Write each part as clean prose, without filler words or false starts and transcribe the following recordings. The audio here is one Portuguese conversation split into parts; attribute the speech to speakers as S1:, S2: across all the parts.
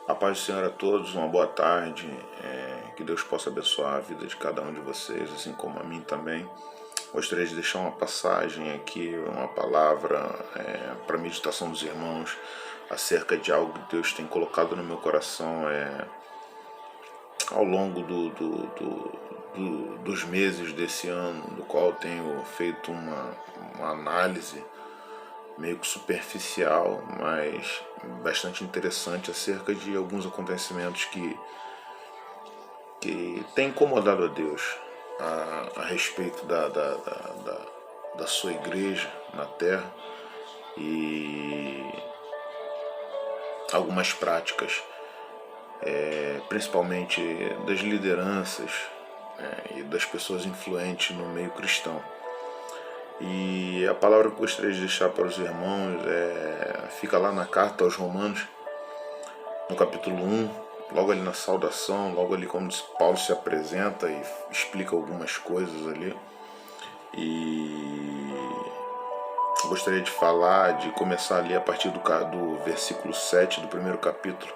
S1: A paz do Senhor a todos, uma boa tarde, que Deus possa abençoar a vida de cada um de vocês, assim como a mim também. Gostaria de deixar uma passagem aqui, uma palavra para a meditação dos irmãos acerca de algo que Deus tem colocado no meu coração ao longo dos meses desse ano, do qual tenho feito uma análise meio que superficial, mas bastante interessante acerca de alguns acontecimentos que têm incomodado a Deus a respeito da sua igreja na terra e algumas práticas, principalmente das lideranças e das pessoas influentes no meio cristão. E a palavra que eu gostaria de deixar para os irmãos fica lá na carta aos Romanos, no capítulo 1, logo ali na saudação, logo ali quando Paulo se apresenta e explica algumas coisas ali. E eu gostaria de começar ali a partir do versículo 7 do primeiro capítulo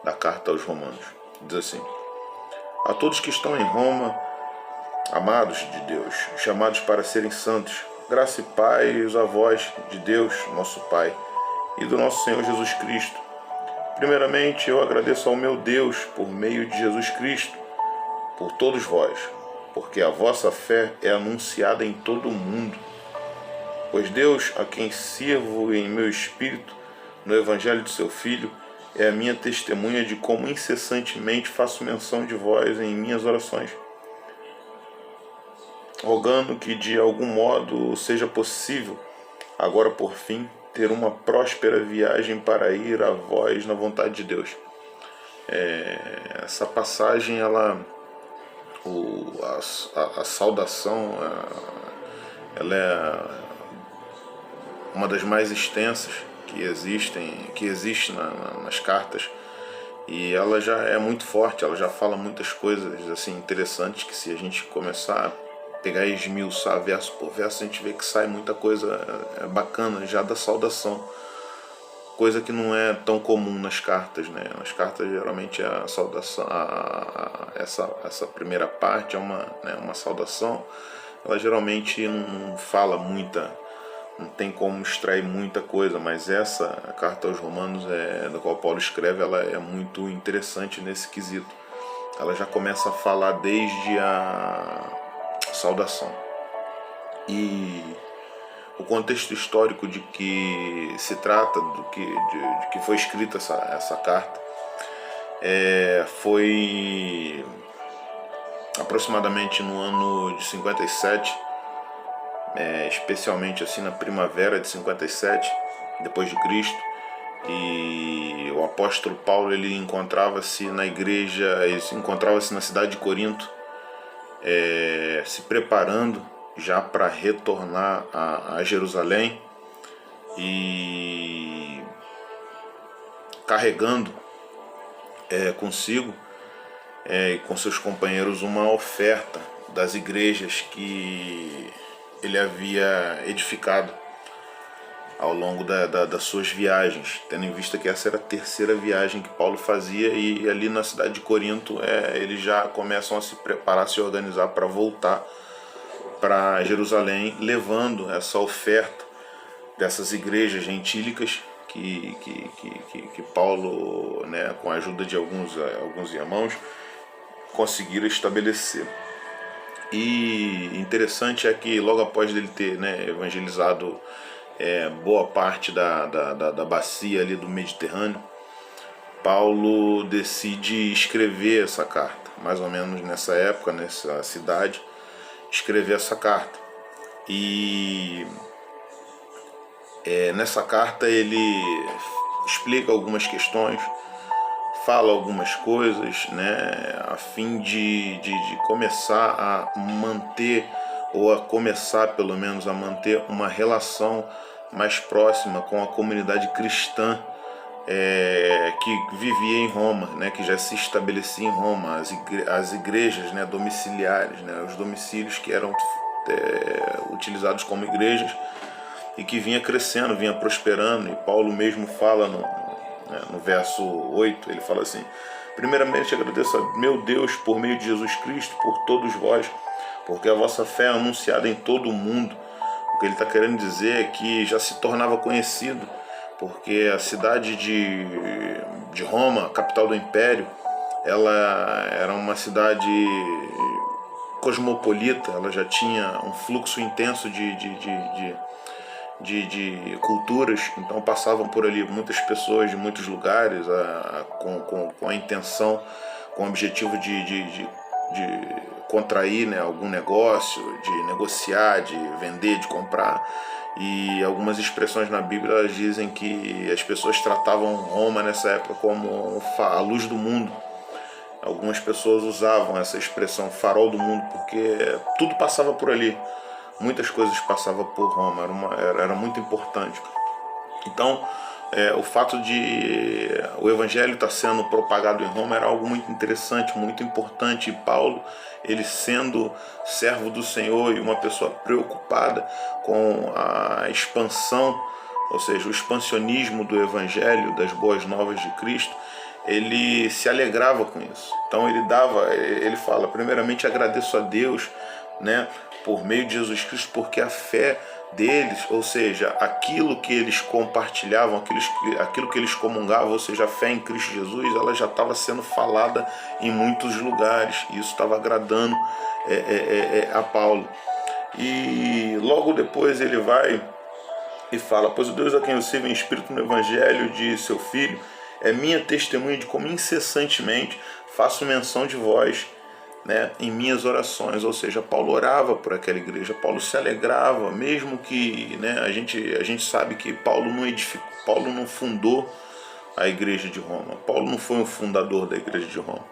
S1: da carta aos Romanos. Diz assim: a todos que estão em Roma, amados de Deus, chamados para serem santos, graça e paz a vós de Deus, nosso Pai, e do nosso Senhor Jesus Cristo. Primeiramente, eu agradeço ao meu Deus, por meio de Jesus Cristo, por todos vós, porque a vossa fé é anunciada em todo o mundo. Pois Deus, a quem sirvo em meu espírito, no Evangelho de seu Filho, é a minha testemunha de como incessantemente faço menção de vós em minhas orações, rogando que de algum modo seja possível, agora por fim, ter uma próspera viagem para ir a vós na vontade de Deus. Essa passagem, a saudação, ela é uma das mais extensas que existe nas cartas, e ela já é muito forte, ela já fala muitas coisas assim interessantes que, se a gente começar a pegar e esmiuçar verso por verso, a gente vê que sai muita coisa bacana já da saudação, coisa que não é tão comum nas cartas, né? Nas cartas, geralmente, a saudação, essa primeira parte é uma saudação, ela geralmente não fala não tem como extrair muita coisa, mas essa carta aos Romanos, da qual Paulo escreve, ela é muito interessante nesse quesito. Ela já começa a falar desde a saudação. E o contexto histórico de que se trata, de que foi escrita essa carta, foi aproximadamente no ano de 57, especialmente assim na primavera de 57 depois de Cristo. E o apóstolo Paulo, ele encontrava-se na cidade de Corinto, se preparando já para retornar a Jerusalém, e carregando consigo e com seus companheiros uma oferta das igrejas que ele havia edificado ao longo das suas viagens, tendo em vista que essa era a terceira viagem que Paulo fazia, e ali na cidade de Corinto eles já começam a se preparar, a se organizar para voltar para Jerusalém, levando essa oferta dessas igrejas gentílicas que Paulo, com a ajuda de alguns irmãos, conseguiram estabelecer. E interessante é que logo após ele ter evangelizado boa parte da bacia ali do Mediterrâneo, Paulo decide escrever essa carta, mais ou menos nessa época, nessa cidade, escrever essa carta. E nessa carta ele explica algumas questões, fala algumas coisas, a fim de começar a manter, ou a começar pelo menos a manter uma relação mais próxima com a comunidade cristã que vivia em Roma, que já se estabelecia em Roma, as igrejas domiciliares, os domicílios que eram utilizados como igrejas, e que vinha crescendo, vinha prosperando. E Paulo mesmo fala No verso 8 ele fala assim: primeiramente agradeço a meu Deus por meio de Jesus Cristo por todos vós, porque a vossa fé é anunciada em todo o mundo. O que ele está querendo dizer é que já se tornava conhecido, porque a cidade de Roma, capital do Império, ela era uma cidade cosmopolita, ela já tinha um fluxo intenso de culturas, então passavam por ali muitas pessoas de muitos lugares com a intenção, com o objetivo de contrair, né, algum negócio, de negociar, de vender, de comprar. E algumas expressões na Bíblia elas dizem que as pessoas tratavam Roma nessa época como a luz do mundo. Algumas pessoas usavam essa expressão farol do mundo porque tudo passava por ali. Muitas coisas passavam por Roma, era muito importante. Então, o fato de o evangelho estar sendo propagado em Roma era algo muito interessante, muito importante. E Paulo, ele sendo servo do Senhor e uma pessoa preocupada com a expansão, ou seja, o expansionismo do evangelho, das boas novas de Cristo, ele se alegrava com isso. Então ele fala, primeiramente agradeço a Deus, né, por meio de Jesus Cristo, porque a fé deles, ou seja, aquilo que eles compartilhavam, aquilo que eles comungavam, ou seja, a fé em Cristo Jesus, ela já estava sendo falada em muitos lugares, e isso estava agradando a Paulo. E logo depois ele vai e fala: pois o Deus a quem eu sirvo em espírito no evangelho de seu Filho é minha testemunha de como incessantemente faço menção de vós, né, em minhas orações. Ou seja, Paulo orava por aquela igreja, Paulo se alegrava, mesmo que, né, a gente sabe que Paulo não edificou, Paulo não fundou a igreja de Roma, Paulo não foi o fundador da igreja de Roma,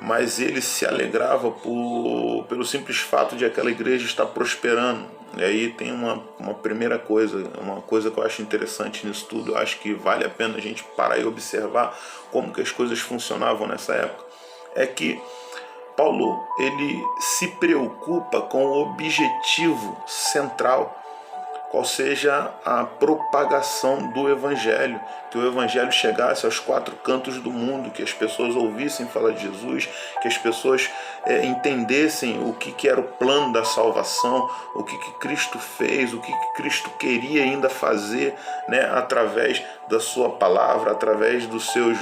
S1: mas ele se alegrava pelo simples fato de aquela igreja estar prosperando. E aí tem uma primeira coisa, uma coisa que eu acho interessante nisso tudo, eu acho que vale a pena a gente parar e observar como que as coisas funcionavam nessa época, é que Paulo, ele se preocupa com o objetivo central, qual seja a propagação do Evangelho, que o Evangelho chegasse aos quatro cantos do mundo, que as pessoas ouvissem falar de Jesus, que as pessoas entendessem o que era o plano da salvação, o que Cristo fez, o que Cristo queria ainda fazer, né, através da sua palavra, através dos seus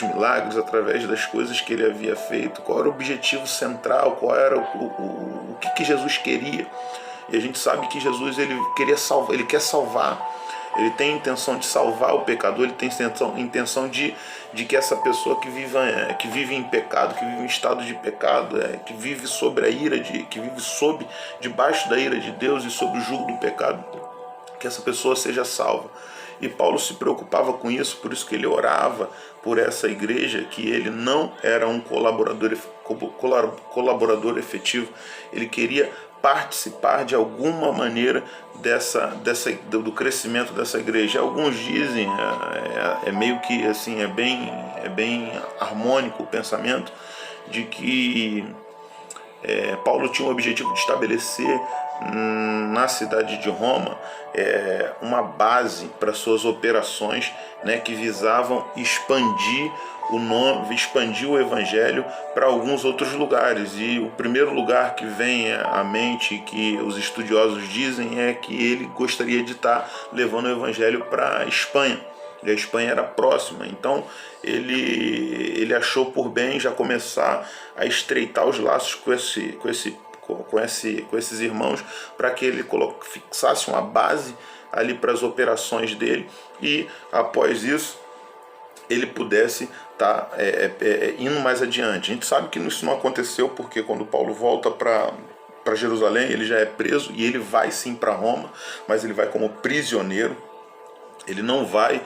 S1: milagres, através das coisas que ele havia feito, qual era o objetivo central, qual era o que Jesus queria. E a gente sabe que Jesus ele quer salvar, ele tem a intenção de salvar o pecador, ele tem a intenção de que essa pessoa que vive em pecado, que vive em estado de pecado, que vive sobre a ira, que vive debaixo da ira de Deus e sob o jugo do pecado, que essa pessoa seja salva. E Paulo se preocupava com isso, por isso que ele orava por essa igreja, que ele não era um colaborador efetivo, ele queria participar de alguma maneira do crescimento dessa igreja. Alguns dizem, meio que assim, é bem harmônico o pensamento de que Paulo tinha o objetivo de estabelecer na cidade de Roma uma base para suas operações, né, que visavam expandir o evangelho para alguns outros lugares. E o primeiro lugar que vem à mente, que os estudiosos dizem, é que ele gostaria de estar levando o evangelho para a Espanha. E a Espanha era próxima, então ele achou por bem já começar a estreitar os laços com esses irmãos, para que ele fixasse uma base ali para as operações dele, e após isso ele pudesse estar indo mais adiante. A gente sabe que isso não aconteceu, porque quando Paulo volta para Jerusalém, ele já é preso, e ele vai sim para Roma, mas ele vai como prisioneiro. Ele não vai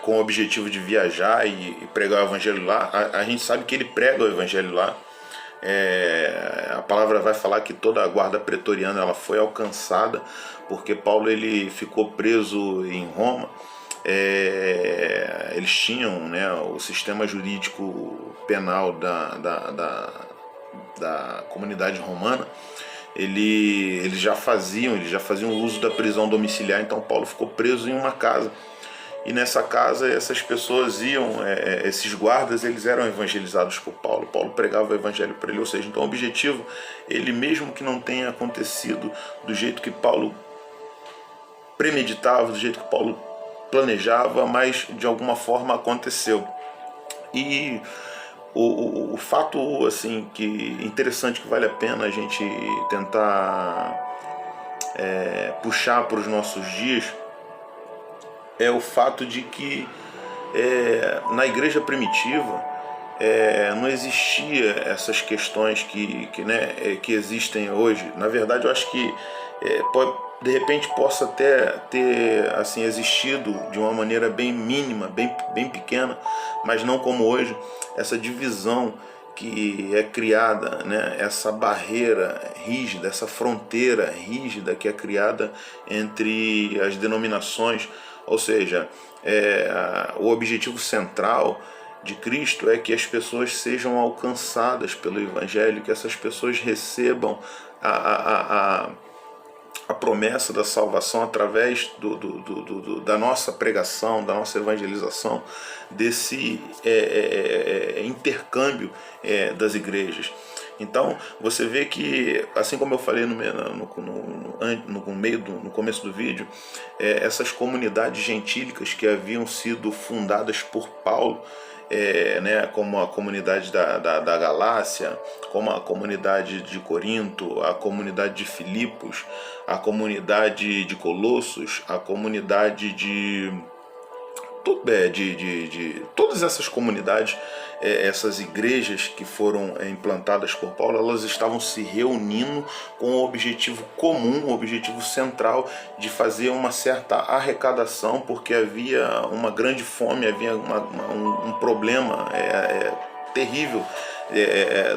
S1: com o objetivo de viajar e pregar o evangelho lá. A gente sabe que ele prega o evangelho lá. A palavra vai falar que toda a guarda pretoriana ela foi alcançada, porque Paulo ele ficou preso em Roma. Eles tinham, né, o sistema jurídico penal da comunidade romana, eles já faziam uso da prisão domiciliar. Então Paulo ficou preso em uma casa. E nessa casa essas pessoas esses guardas, eles eram evangelizados por Paulo. Paulo pregava o evangelho para ele, ou seja, então o objetivo, ele mesmo que não tenha acontecido do jeito que Paulo premeditava, do jeito que Paulo planejava, mas de alguma forma aconteceu. E o fato assim que interessante, que vale a pena a gente tentar puxar para os nossos dias, é o fato de que na igreja primitiva não existia essas questões que existem hoje. Na verdade, eu acho que de repente possa até ter assim, existido de uma maneira bem mínima, bem pequena, mas não como hoje, essa divisão que é criada, né, essa barreira rígida, essa fronteira rígida que é criada entre as denominações. Ou seja, o objetivo central de Cristo é que as pessoas sejam alcançadas pelo Evangelho, que essas pessoas recebam a promessa da salvação através da nossa pregação, da nossa evangelização, desse intercâmbio das igrejas. Então você vê que, assim como eu falei no começo do vídeo, essas comunidades gentílicas que haviam sido fundadas por Paulo, como a comunidade da Galácia, como a comunidade de Corinto, a comunidade de Filipos, a comunidade de Colossos, a comunidade de todas essas comunidades, essas igrejas que foram implantadas por Paulo, elas estavam se reunindo com o objetivo comum, o objetivo central de fazer uma certa arrecadação, porque havia uma grande fome, havia um problema terrível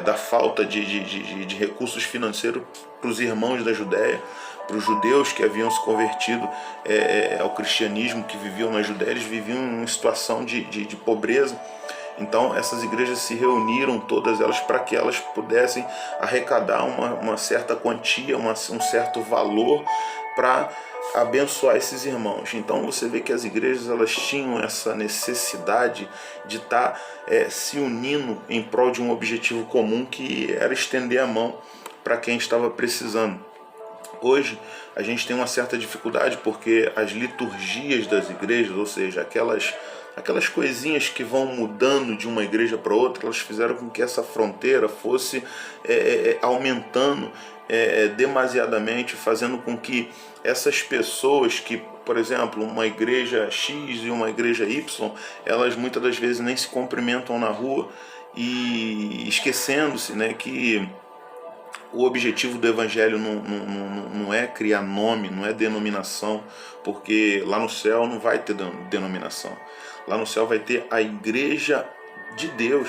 S1: da falta de recursos financeiros para os irmãos da Judéia, para os judeus que haviam se convertido ao cristianismo, que viviam na Judéia. Eles viviam em uma situação de pobreza. Então essas igrejas se reuniram, todas elas, para que elas pudessem arrecadar uma certa quantia, um certo valor para abençoar esses irmãos. Então você vê que as igrejas, elas tinham essa necessidade de estar se unindo em prol de um objetivo comum, que era estender a mão para quem estava precisando. Hoje a gente tem uma certa dificuldade, porque as liturgias das igrejas, ou seja, aquelas coisinhas que vão mudando de uma igreja para outra, elas fizeram com que essa fronteira fosse aumentando demasiadamente, fazendo com que essas pessoas que, por exemplo, uma igreja X e uma igreja Y, elas muitas das vezes nem se cumprimentam na rua, e esquecendo-se, que o objetivo do Evangelho não é criar nome, não é denominação, porque lá no céu não vai ter denominação. Lá no céu vai ter a igreja de Deus,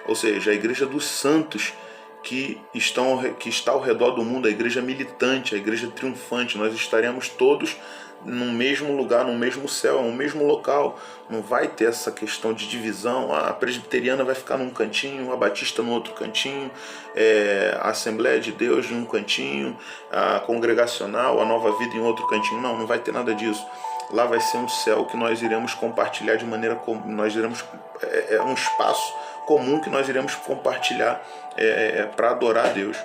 S1: ou seja, a igreja dos santos que está ao redor do mundo, a igreja militante, a igreja triunfante. Nós estaremos todos no mesmo lugar, no mesmo céu, no mesmo local. Não vai ter essa questão de divisão. A presbiteriana vai ficar num cantinho, a batista no outro cantinho, a Assembleia de Deus em um cantinho, a congregacional, a Nova Vida em outro cantinho. Não vai ter nada disso. Lá vai ser um céu que nós iremos compartilhar de maneira como nós iremos, um espaço comum que nós iremos compartilhar para adorar a Deus.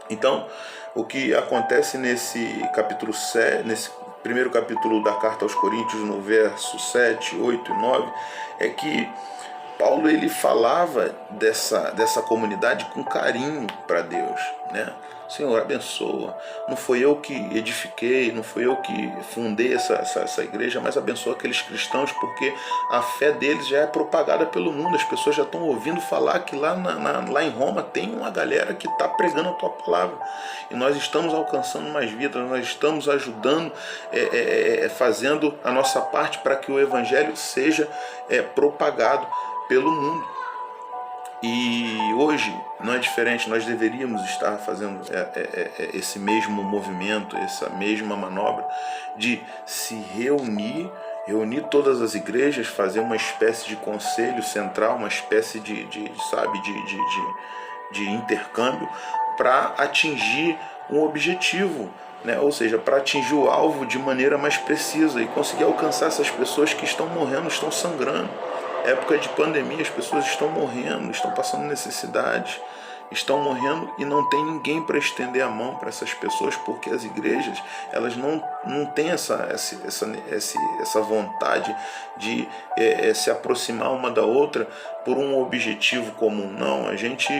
S1: Então, o que acontece nesse capítulo 7, nesse primeiro capítulo da carta aos Coríntios, no verso 7, 8 e 9, é que Paulo, ele falava dessa comunidade com carinho para Deus, Senhor, abençoa. Não foi eu que edifiquei, não foi eu que fundei essa igreja, mas abençoa aqueles cristãos, porque a fé deles já é propagada pelo mundo. As pessoas já estão ouvindo falar que lá em Roma tem uma galera que está pregando a tua palavra. E nós estamos alcançando mais vidas, nós estamos ajudando, fazendo a nossa parte para que o Evangelho seja propagado pelo mundo. E hoje não é diferente. Nós deveríamos estar fazendo esse mesmo movimento, essa mesma manobra de se reunir todas as igrejas, fazer uma espécie de conselho central, uma espécie de intercâmbio, para atingir um objetivo, né? Ou seja, para atingir o alvo de maneira mais precisa e conseguir alcançar essas pessoas que estão morrendo, estão sangrando. Época de pandemia, as pessoas estão morrendo, estão passando necessidades, estão morrendo e não tem ninguém para estender a mão para essas pessoas, porque as igrejas elas não têm essa vontade de se aproximar uma da outra por um objetivo comum. Não, a gente,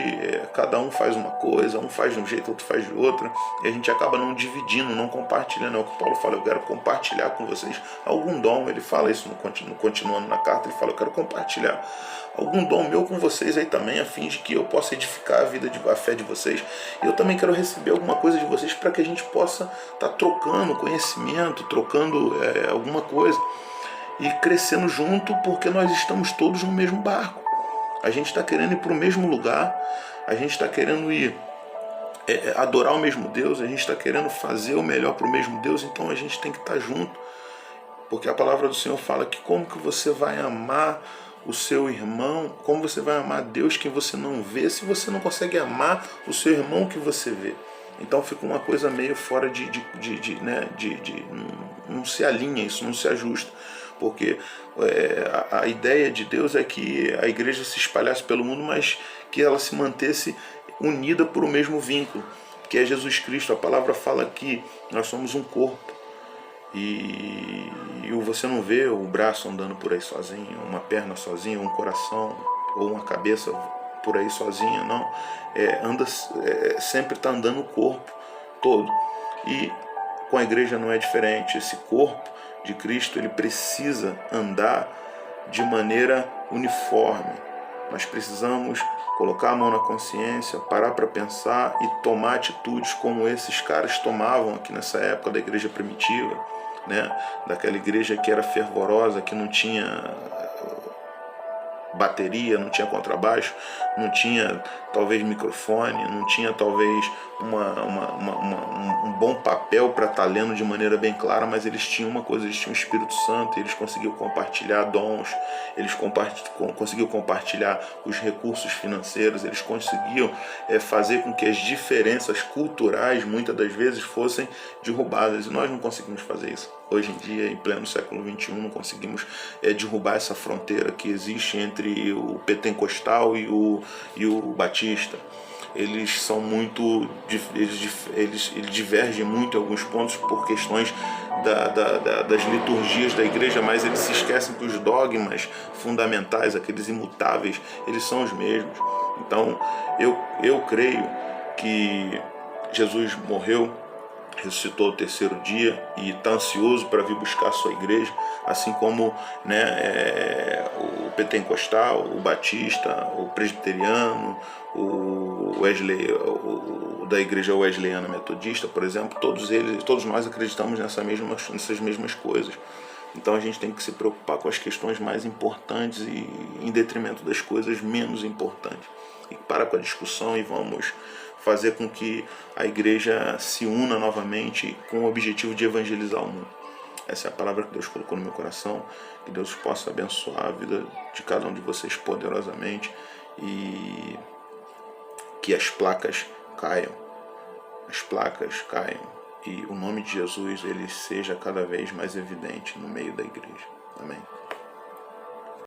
S1: cada um faz uma coisa, um faz de um jeito, outro faz de outra, e a gente acaba não dividindo, não compartilhando. É o que Paulo fala: eu quero compartilhar com vocês algum dom. Ele fala isso continuando na carta, ele fala: eu quero compartilhar algum dom meu com vocês aí também, a fim de que eu possa edificar a fé de vocês. E eu também quero receber alguma coisa de vocês para que a gente possa estar trocando conhecimento, trocando alguma coisa e crescendo junto, porque nós estamos todos no mesmo barco. A gente está querendo ir para o mesmo lugar, a gente está querendo ir adorar o mesmo Deus, a gente está querendo fazer o melhor para o mesmo Deus, então a gente tem que estar junto. Porque a palavra do Senhor fala que como que você vai amar o seu irmão, como você vai amar Deus que você não vê, se você não consegue amar o seu irmão que você vê. Então fica uma coisa meio fora não se alinha, isso não se ajusta. Porque a ideia de Deus é que a igreja se espalhasse pelo mundo, mas que ela se mantesse unida por o mesmo vínculo, que é Jesus Cristo. A palavra fala que nós somos um corpo. E você não vê o braço andando por aí sozinho, uma perna sozinha, um coração ou uma cabeça por aí sozinha, não. Sempre está andando o corpo todo. E com a igreja não é diferente. Esse corpo de Cristo, ele precisa andar de maneira uniforme. Nós precisamos colocar a mão na consciência, parar para pensar e tomar atitudes como esses caras tomavam aqui nessa época da igreja primitiva, né? Daquela igreja que era fervorosa, que não tinha bateria, não tinha contrabaixo, não tinha talvez microfone, não tinha talvez um bom papel para estar lendo de maneira bem clara, mas eles tinham uma coisa: eles tinham o Espírito Santo, eles conseguiam compartilhar dons, eles conseguiam compartilhar os recursos financeiros, eles conseguiam fazer com que as diferenças culturais muitas das vezes fossem derrubadas, e nós não conseguimos fazer isso. Hoje em dia, em pleno século XXI, não conseguimos derrubar essa fronteira que existe entre o pentecostal e o batista. Eles são muito, eles divergem muito em alguns pontos por questões das liturgias da igreja, mas eles se esquecem que os dogmas fundamentais, aqueles imutáveis, eles são os mesmos. Então eu creio que Jesus morreu, ressuscitou ao terceiro dia e está ansioso para vir buscar a sua igreja, assim como o pentecostal, o batista, o presbiteriano, o da igreja wesleyana metodista, por exemplo. Todos nós acreditamos nessas mesmas coisas. Então a gente tem que se preocupar com as questões mais importantes e em detrimento das coisas menos importantes. E para com a discussão e vamos fazer com que a igreja se una novamente com o objetivo de evangelizar o mundo. Essa é a palavra que Deus colocou no meu coração. Que Deus possa abençoar a vida de cada um de vocês poderosamente e que as placas caiam. As placas caiam e o nome de Jesus ele seja cada vez mais evidente no meio da igreja. Amém.